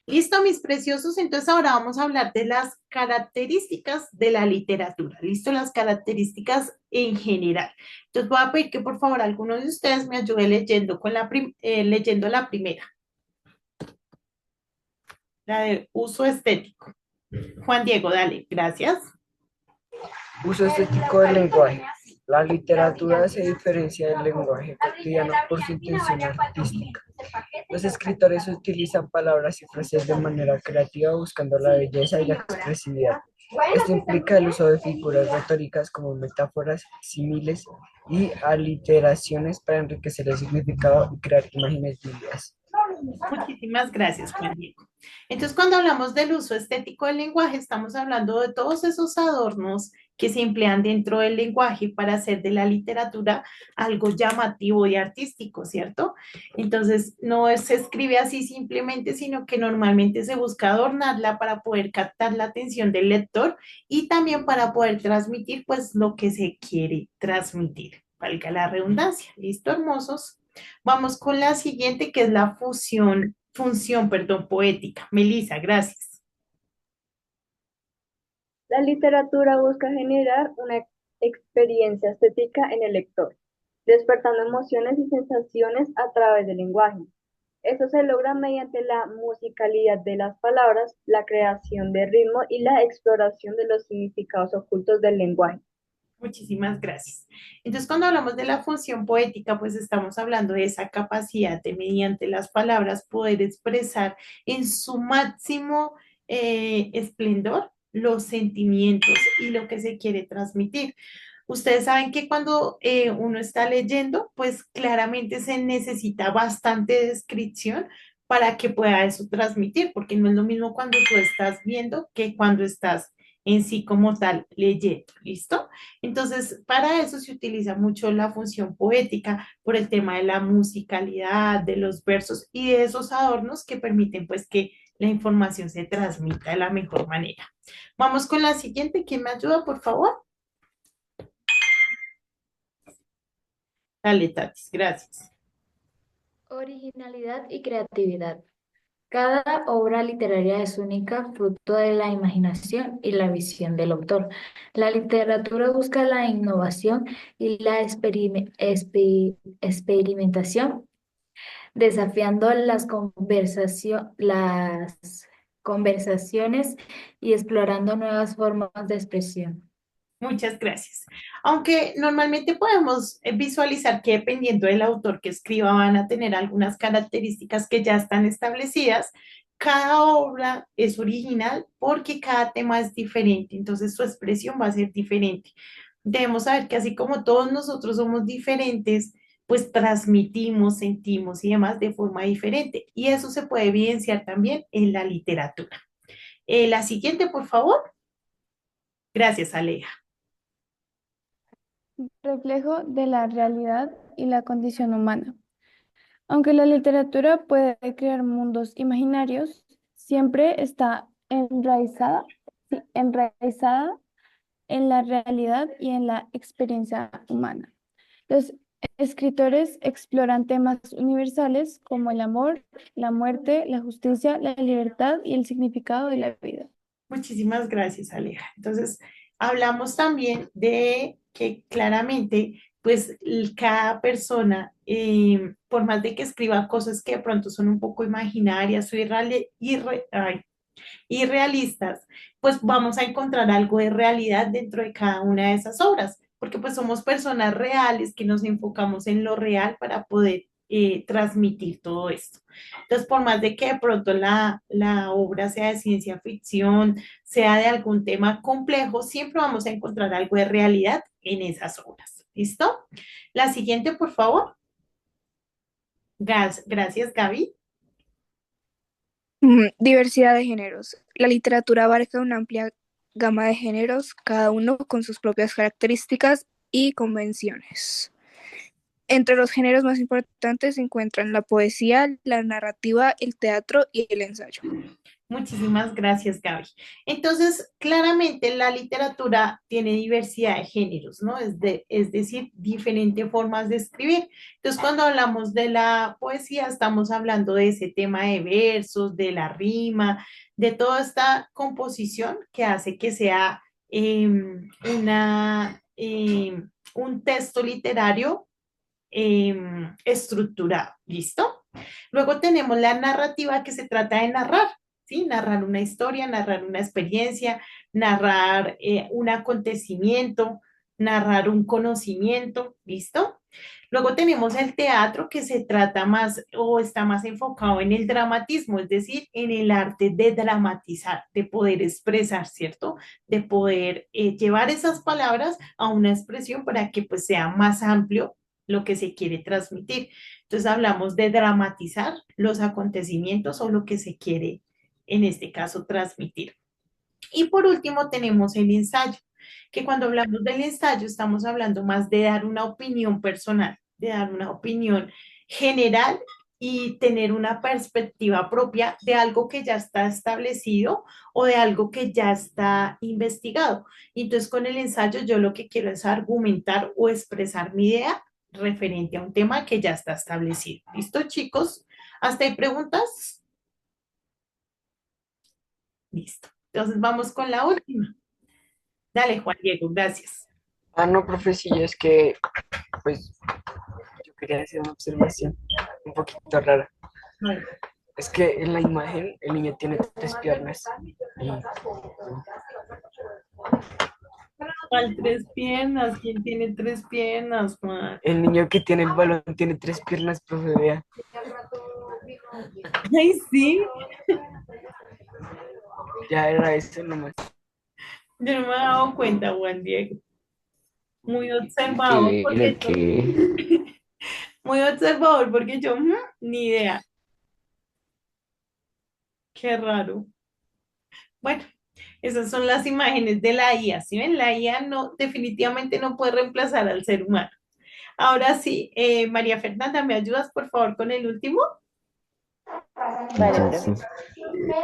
Listo, mis preciosos. Entonces ahora vamos a hablar de las características de la literatura. Listo, las características en general. Entonces voy a pedir que por favor alguno de ustedes me ayude leyendo leyendo la primera, la de uso estético. Juan Diego, dale, gracias. Uso estético del lenguaje. La literatura se diferencia del lenguaje cotidiano por su intención artística. Los escritores utilizan palabras y frases de manera creativa buscando la belleza y la expresividad. Esto implica el uso de figuras retóricas como metáforas, símiles y aliteraciones para enriquecer el significado y crear imágenes vividas. Muchísimas gracias, Juan Diego. Entonces, cuando hablamos del uso estético del lenguaje, estamos hablando de todos esos adornos que se emplean dentro del lenguaje para hacer de la literatura algo llamativo y artístico, ¿cierto? Entonces, se escribe así simplemente, sino que normalmente se busca adornarla para poder captar la atención del lector y también para poder transmitir, pues, lo que se quiere transmitir. Valga la redundancia. ¿Listo, hermosos? Vamos con la siguiente, que es la función, poética. Melissa, gracias. La literatura busca generar una experiencia estética en el lector, despertando emociones y sensaciones a través del lenguaje. Esto se logra mediante la musicalidad de las palabras, la creación de ritmo y la exploración de los significados ocultos del lenguaje. Muchísimas gracias. Entonces, cuando hablamos de la función poética, pues estamos hablando de esa capacidad de, mediante las palabras, poder expresar en su máximo esplendor los sentimientos y lo que se quiere transmitir. Ustedes saben que cuando uno está leyendo, pues claramente se necesita bastante descripción para que pueda eso transmitir, porque no es lo mismo cuando tú estás viendo que cuando estás en sí como tal leyendo, ¿listo? Entonces, para eso se utiliza mucho la función poética por el tema de la musicalidad, de los versos y de esos adornos que permiten pues que la información se transmita de la mejor manera. Vamos con la siguiente. ¿Quién me ayuda, por favor? Dale, Tatis, gracias. Originalidad y creatividad. Cada obra literaria es única, fruto de la imaginación y la visión del autor. La literatura busca la innovación y la experimentación, desafiando las conversaciones y explorando nuevas formas de expresión. Muchas gracias. Aunque normalmente podemos visualizar que dependiendo del autor que escriba van a tener algunas características que ya están establecidas, cada obra es original porque cada tema es diferente, entonces su expresión va a ser diferente. Debemos saber que así como todos nosotros somos diferentes, pues transmitimos, sentimos y demás de forma diferente. Y eso se puede evidenciar también en la literatura. La siguiente, por favor. Gracias, Aleja. Reflejo de la realidad y la condición humana. Aunque la literatura puede crear mundos imaginarios, siempre está enraizada en la realidad y en la experiencia humana. Los escritores exploran temas universales como el amor, la muerte, la justicia, la libertad y el significado de la vida. Muchísimas gracias, Aleja. Entonces, hablamos también de que claramente, pues cada persona, por más de que escriba cosas que de pronto son un poco imaginarias o irrealistas, pues vamos a encontrar algo de realidad dentro de cada una de esas obras, porque pues somos personas reales que nos enfocamos en lo real para poder transmitir todo esto. Entonces, por más de que de pronto la obra sea de ciencia ficción, sea de algún tema complejo, siempre vamos a encontrar algo de realidad en esas obras. ¿Listo? La siguiente, por favor. Gracias, Gaby. Diversidad de géneros. La literatura abarca una amplia gama de géneros, cada uno con sus propias características y convenciones. Entre los géneros más importantes se encuentran la poesía, la narrativa, el teatro y el ensayo. Muchísimas gracias, Gaby. Entonces, claramente la literatura tiene diversidad de géneros, ¿no? Es decir, diferentes formas de escribir. Entonces, cuando hablamos de la poesía, estamos hablando de ese tema de versos, de la rima, de toda esta composición que hace que sea un texto literario estructurado. ¿Listo? Luego tenemos la narrativa que se trata de narrar. ¿Sí? Narrar una historia, narrar una experiencia, narrar un acontecimiento, narrar un conocimiento, ¿listo? Luego tenemos el teatro que se trata más o está más enfocado en el dramatismo, es decir, en el arte de dramatizar, de poder expresar, ¿cierto? De poder llevar esas palabras a una expresión para que pues sea más amplio lo que se quiere transmitir. Entonces hablamos de dramatizar los acontecimientos o lo que se quiere en este caso transmitir. Y por último tenemos el ensayo, que cuando hablamos del ensayo estamos hablando más de dar una opinión personal, de dar una opinión general y tener una perspectiva propia de algo que ya está establecido o de algo que ya está investigado. Y entonces con el ensayo yo lo que quiero es argumentar o expresar mi idea referente a un tema que ya está establecido. ¿Listo, chicos? ¿Hasta ahí preguntas? Listo. Entonces vamos con la última. Dale, Juan Diego, gracias. No, profe, sí, es que, pues, yo quería hacer una observación un poquito rara. Bueno, Es que en la imagen el niño tiene 3 piernas. Y ¿cuál 3 piernas? ¿Quién tiene 3 piernas, Juan? el niño que tiene el balón tiene 3 piernas, profe, vea. Ay, sí. Ya era eso nomás. Yo no me he dado cuenta, Juan Diego. Muy observador, Que, en porque el que muy observador, porque yo, ni idea. Qué raro. Bueno, esas son las imágenes de la IA. ¿Sí ven? La IA no, definitivamente no puede reemplazar al ser humano. Ahora sí, María Fernanda, ¿me ayudas por favor con el último? Vale, entonces,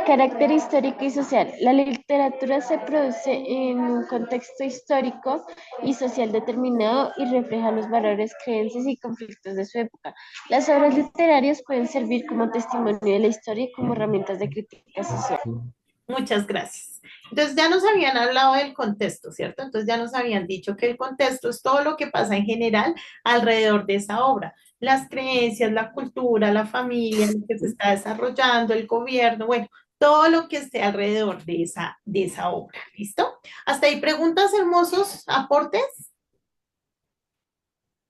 carácter histórico y social. La literatura se produce en un contexto histórico y social determinado y refleja los valores, creencias y conflictos de su época. Las obras literarias pueden servir como testimonio de la historia y como herramientas de crítica social. Muchas gracias. Entonces ya nos habían hablado del contexto, ¿cierto? Entonces ya nos habían dicho que el contexto es todo lo que pasa en general alrededor de esa obra. Las creencias, la cultura, la familia, lo que se está desarrollando, el gobierno, bueno, todo lo que esté alrededor de esa obra. ¿Listo? Hasta ahí preguntas, hermosos, aportes.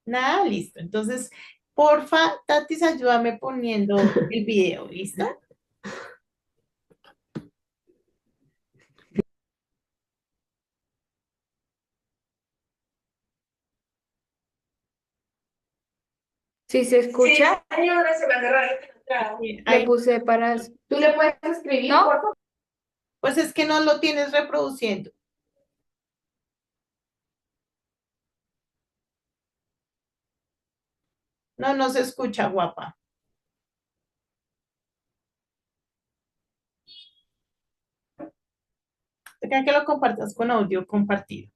Nada, listo. Entonces, porfa, Tatis, ayúdame poniendo el video, ¿listo? Si se escucha, Bien, le ahí. puse para... ¿Tú le puedes escribir? ¿No? Pues es que no lo tienes reproduciendo. No, no se escucha, guapa. Te que lo compartas con audio compartido.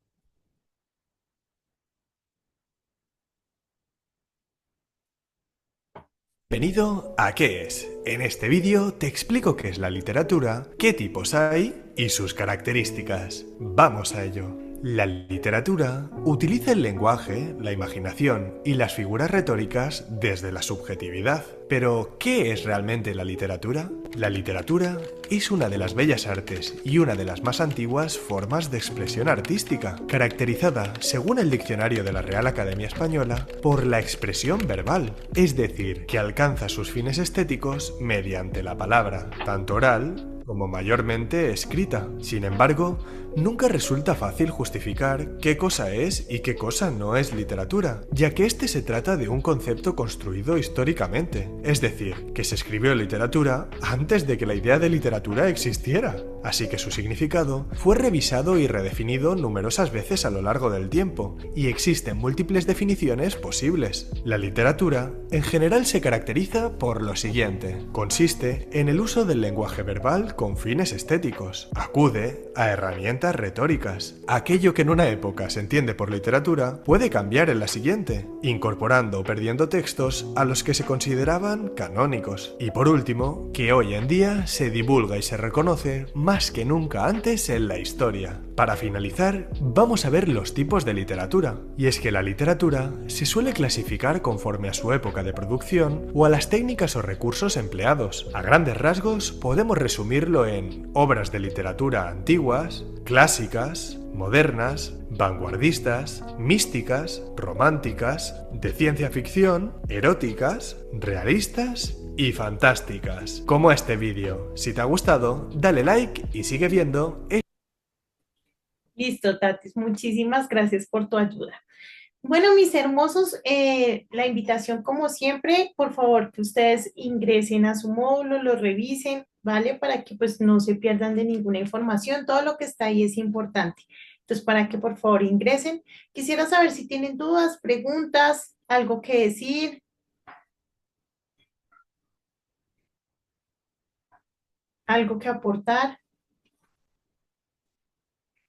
Bienvenido a ¿Qué es? En este vídeo te explico qué es la literatura, qué tipos hay y sus características. ¡Vamos a ello! La literatura utiliza el lenguaje, la imaginación y las figuras retóricas desde la subjetividad. Pero, ¿qué es realmente la literatura? La literatura es una de las bellas artes y una de las más antiguas formas de expresión artística, caracterizada, según el diccionario de la Real Academia Española, por la expresión verbal, es decir, que alcanza sus fines estéticos mediante la palabra, tanto oral como mayormente escrita. Sin embargo, nunca resulta fácil justificar qué cosa es y qué cosa no es literatura, ya que este se trata de un concepto construido históricamente, es decir, que se escribió literatura antes de que la idea de literatura existiera. así que su significado fue revisado y redefinido numerosas veces a lo largo del tiempo, y existen múltiples definiciones posibles. La literatura, en general, se caracteriza por lo siguiente. Consiste en el uso del lenguaje verbal con fines estéticos. Acude a herramientas retóricas. Aquello que en una época se entiende por literatura puede cambiar en la siguiente, incorporando o perdiendo textos a los que se consideraban canónicos. Y por último, que hoy en día se divulga y se reconoce más que nunca antes en la historia. Para finalizar, vamos a ver los tipos de literatura. Y es que la literatura se suele clasificar conforme a su época de producción o a las técnicas o recursos empleados. A grandes rasgos, podemos resumirlo en obras de literatura antiguas, clásicas, modernas, vanguardistas, místicas, románticas, de ciencia ficción, eróticas, realistas y fantásticas. Como este vídeo. Si te ha gustado, dale like y sigue viendo. Listo, Tatis, muchísimas gracias por tu ayuda. Bueno, mis hermosos, la invitación como siempre, por favor que ustedes ingresen a su módulo, lo revisen, ¿vale? Para que pues no se pierdan de ninguna información, todo lo que está ahí es importante. Entonces, para que por favor ingresen. Quisiera saber si tienen dudas, preguntas, algo que decir, algo que aportar.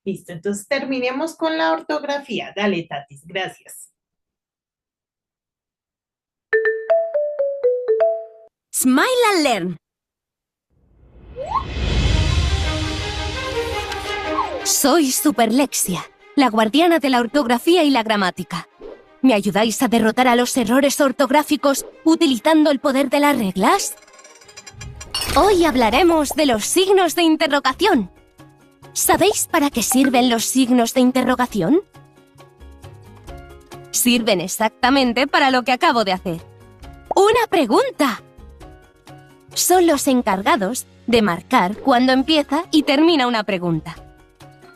Listo, entonces terminemos con la ortografía. Dale, Tatis, gracias. Smile and Learn. Soy Superlexia, la guardiana de la ortografía y la gramática. ¿Me ayudáis a derrotar a los errores ortográficos utilizando el poder de las reglas? Hoy hablaremos de los signos de interrogación. ¿Sabéis para qué sirven los signos de interrogación? Sirven exactamente para lo que acabo de hacer. ¡Una pregunta! Son los encargados de marcar cuándo empieza y termina una pregunta.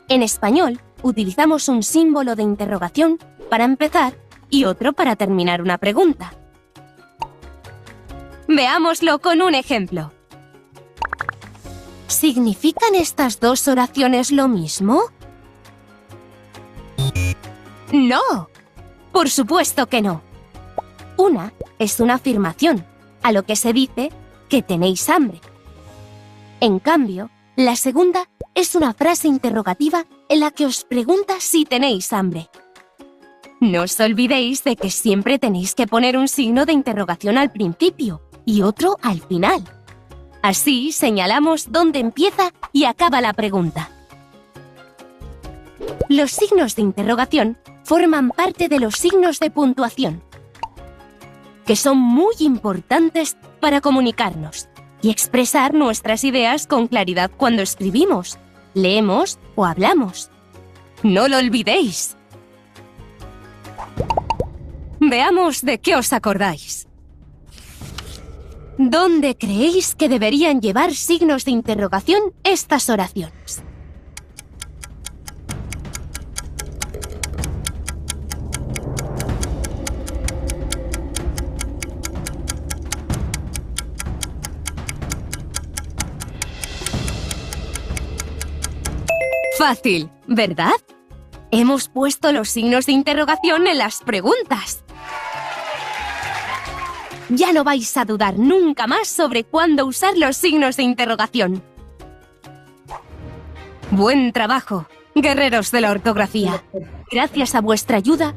En español, utilizamos un símbolo de interrogación para empezar y otro para terminar una pregunta. Veámoslo con un ejemplo. ¿Significan estas dos oraciones lo mismo? ¡No! Por supuesto que no. Una es una afirmación, a lo que se dice que tenéis hambre. En cambio, la segunda es una frase interrogativa en la que os pregunta si tenéis hambre. No os olvidéis de que siempre tenéis que poner un signo de interrogación al principio y otro al final. Así señalamos dónde empieza y acaba la pregunta. Los signos de interrogación forman parte de los signos de puntuación, que son muy importantes para comunicarnos y expresar nuestras ideas con claridad cuando escribimos, leemos o hablamos. ¡No lo olvidéis! Veamos de qué os acordáis. ¿Dónde creéis que deberían llevar signos de interrogación estas oraciones? Fácil, ¿verdad? Hemos puesto los signos de interrogación en las preguntas. Ya no vais a dudar nunca más sobre cuándo usar los signos de interrogación. Buen trabajo, guerreros de la ortografía. Gracias a vuestra ayuda.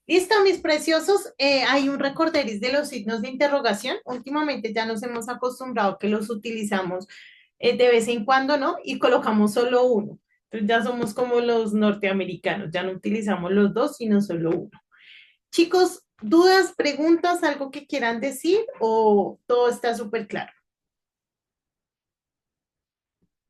Listo, mis preciosos, hay un recorderis de los signos de interrogación. Últimamente ya nos hemos acostumbrado que los utilizamos de vez en cuando, ¿no? Y colocamos solo uno. Entonces ya somos como los norteamericanos, ya no utilizamos los dos, sino solo uno. Chicos, ¿dudas, preguntas, algo que quieran decir o todo está súper claro?